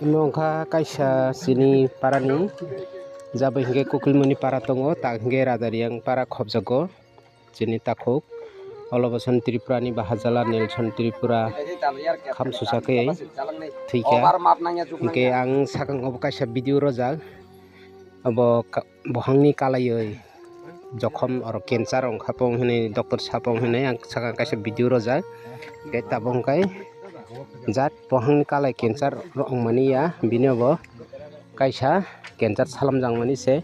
Imongka kaisa sini parani jabo hingke kukilmuni para tongo tak hingke radariang para khopjago chini takhuk olobosan Tripurani bahajala Nelson Tripura kham susakei thika hingke ang sakang obo kaisa video rojak abo bohangni kalaioi jokhom oro cancer ongkhapong hinui doctor sapong hinui ang sakang kaisa video rojak hingke tabong kai jat pohangni kalai cancer ongmani ya bini obo kaisa cancer salamjangmani se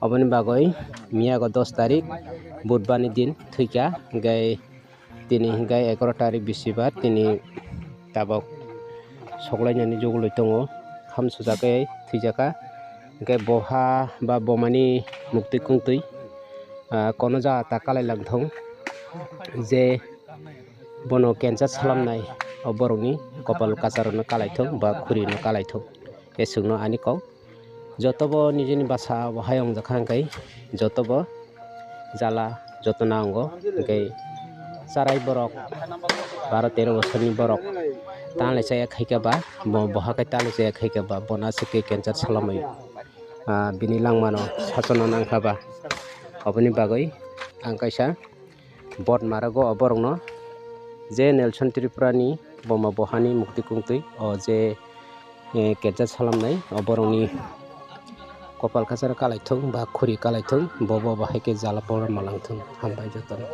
oboni bagoi miyago 10 tarik budbar ni din thika hingke tini hingke 11 tarik bisibar tini tabok soklainani jogoloi tongo kham sujakei thijaka hingke boha ba bomani muktui kungtui kono jaga ta kalai langthong je bono cancer salamnai o borokni kopal kachar no kalaithok ba khuri no kalaithok e swngno ani kok joto bo nijini basa bo hayong jakha hingkai joto bo jala joto nango hingkai charai borok 12-13 bosorni borok tanglaichaya khaika ba bo bohakai tanglaichaya khaika ba bona sike cancer salamai bini langmano sachono nangkha ba oboni bagoi ang kaisa bot marago o borokno je Nelson Tripurani boma bohani mukti kungtui o je cancer salamnai o borokni kopal kachar kalaithok ba khuri kalaithok bobo bahaike jala powder malangthok hambai jotono.